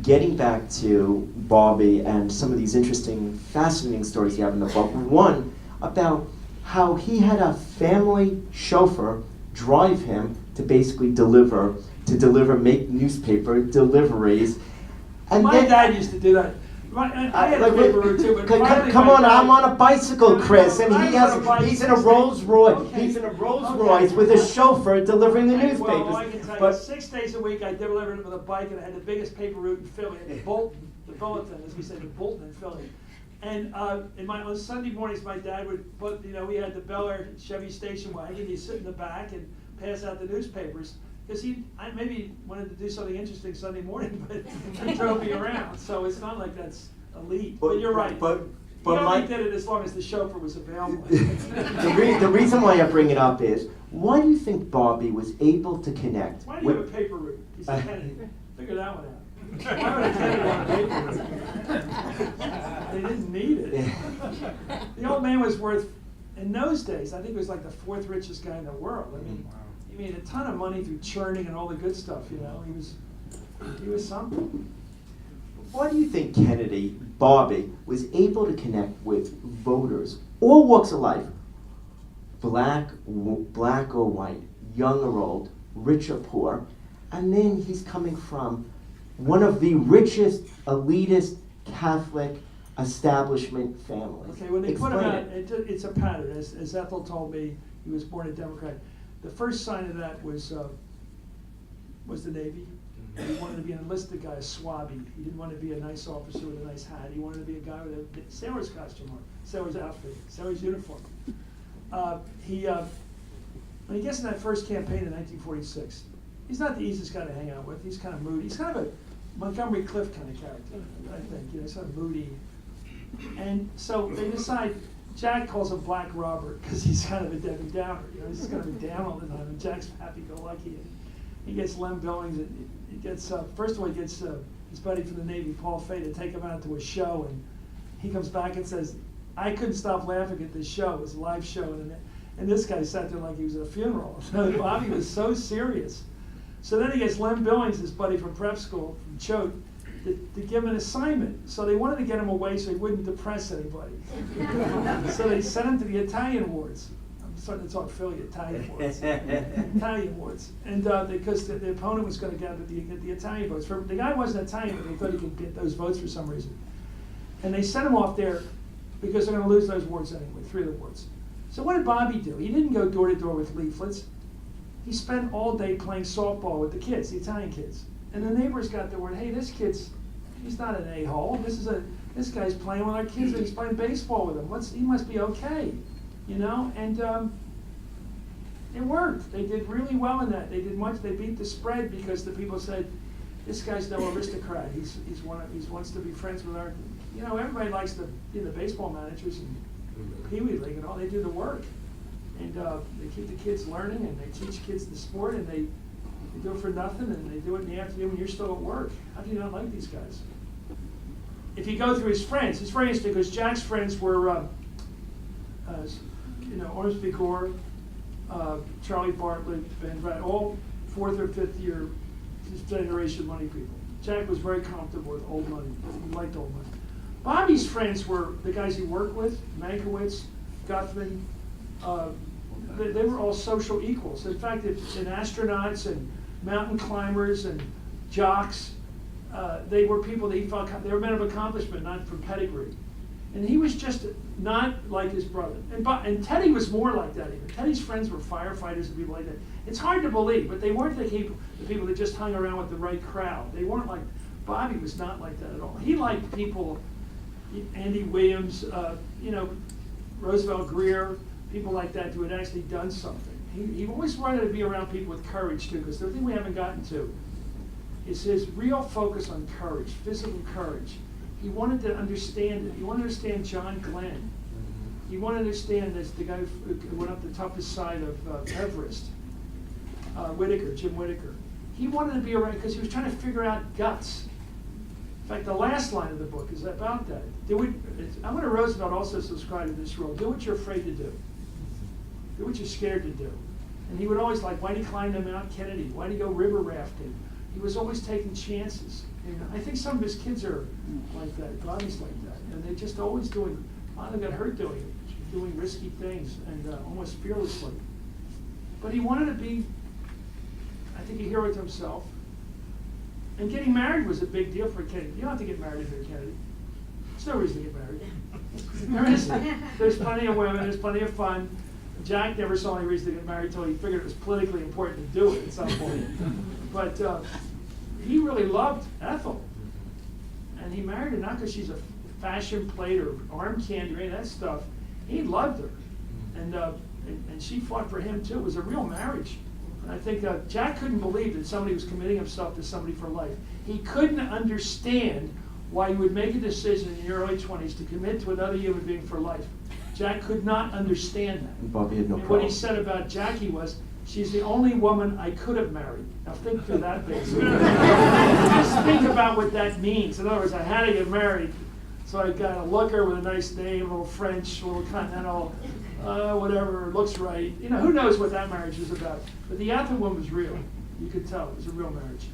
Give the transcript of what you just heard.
getting back to Bobby and some of these interesting, fascinating stories you have in the book. One, about how he had a family chauffeur drive him to basically make newspaper deliveries. And my dad used to do that. I had a paper route too, but come on, I'm on a bicycle, Chris, and he's in a Rolls Royce. Okay. He's in a Rolls Royce with a chauffeur delivering the newspapers. Well, I can tell you, 6 days a week I delivered it with a bike, and I had the biggest paper route in Philly, the Bulletin, as we say, the Bolton in Philly. And on Sunday mornings, my dad would put, we had the Bel Air Chevy station wagon. He'd sit in the back and pass out the newspapers. Because I maybe wanted to do something interesting Sunday morning, but he drove me around. So it's not like that's elite. But you're right. But he only did it as long as the chauffeur was available. The reason why I bring it up is, why do you think Bobby was able to connect? Why do you have a paper route? He said, Kennedy, figure that one out. Why would a Kennedy want a paper route? They didn't need it. The old man was worth, in those days, I think he was like the 4th richest guy in the world. I mean, he made a ton of money through churning and all the good stuff, He was something. Why do you think Bobby, was able to connect with voters, all walks of life, black or white, young or old, rich or poor, and then he's coming from one of the richest, elitist, Catholic establishment families? Okay, when they put him out, it's a pattern. As Ethel told me, he was born a Democrat. The first sign of that was the Navy. He wanted to be an enlisted guy, a swabby. He didn't want to be a nice officer with a nice hat. He wanted to be a guy with a sailor's costume on, sailor's outfit, sailor's uniform. When he gets in that first campaign in 1946, he's not the easiest guy to hang out with. He's kind of moody. He's kind of a Montgomery Clift kind of character, I think. He's sort of moody. And so they decide. Jack calls him Black Robert because he's kind of a Debbie Downer. He's just kind of a down all the time. And Jack's happy-go-lucky. He gets Lem Billings. And he gets first of all, he gets his buddy from the Navy, Paul Fay, to take him out to a show. And he comes back and says, "I couldn't stop laughing at this show. It was a live show." And this guy sat there like he was at a funeral. Bobby was so serious. So then he gets Lem Billings, his buddy from prep school, from Choate, to give him an assignment. So they wanted to get him away so he wouldn't depress anybody. So they sent him to the Italian wards. I'm starting to talk Philly, Italian wards. Italian wards. And because the opponent was going to get the Italian votes. The guy wasn't Italian, but they thought he could get those votes for some reason. And they sent him off there because they're going to lose those wards anyway, 3 of the wards. So what did Bobby do? He didn't go door to door with leaflets. He spent all day playing softball with the kids, the Italian kids. And the neighbors got the word, hey, he's not an a-hole. This guy's playing with our kids, and he's playing baseball with them. He must be okay, And it worked. They did really well in that. They beat the spread because the people said, this guy's no aristocrat. He wants to be friends with our, everybody likes the baseball managers and Pee Wee League and all. They do the work, and they keep the kids learning, and they teach kids the sport, and they do it for nothing, and they do it in the afternoon when you're still at work. How do you not like these guys? If you go through his friends, it's very interesting because Jack's friends were, Ormsby Gore, Charlie Bartlett, Ben Brad, all 4th or 5th year generation money people. Jack was very comfortable with old money. He liked old money. Bobby's friends were the guys he worked with, Mankiewicz, Guthman. They were all social equals. In fact, in astronauts and mountain climbers and jocks, they were people that he felt they were men of accomplishment, not from pedigree. And he was just not like his brother. And Teddy was more like that even. Teddy's friends were firefighters and people like that. It's hard to believe, but they weren't the people that just hung around with the right crowd. They weren't like, Bobby was not like that at all. He liked people, Andy Williams, Roosevelt Greer, people like that who had actually done something. He always wanted to be around people with courage too, because the thing we haven't gotten to is his real focus on courage, physical courage. He wanted to understand it. He wanted to understand John Glenn. He wanted to understand this, the guy who went up the toughest side of Everest, Jim Whittaker. He wanted to be around because he was trying to figure out guts. In fact, the last line of the book is about that. Eleanor Roosevelt also subscribed to this rule. Do what you're afraid to do. Do what you're scared to do. And he would always why'd he climb to Mount Kennedy? Why'd he go river rafting? He was always taking chances. You know, I think some of his kids are like that, Bobby's like that, and they're just always doing, a lot of them got hurt doing it, doing risky things, and almost fearlessly. But he wanted to be, I think, a hero to himself. And getting married was a big deal for Kennedy. You don't have to get married if you're Kennedy. There's no reason to get married. There's plenty of women, there's plenty of fun. Jack never saw any reason to get married until he figured it was politically important to do it at some point. But he really loved Ethel. And he married her not because she's a fashion plate or arm candy or any of that stuff. He loved her. And she fought for him too. It was a real marriage. And I think Jack couldn't believe that somebody was committing himself to somebody for life. He couldn't understand why you would make a decision in your early 20s to commit to another human being for life. Jack could not understand that. And Bobby had no And problem. what he said about Jackie was, she's the only woman I could have married. Now think through that basically. Just think about what that means. In other words, I had to get married, so I got a looker with a nice name, a little French, a little continental, whatever, looks right. You know, who knows what that marriage was about. But the Ethel one was real. You could tell it was a real marriage.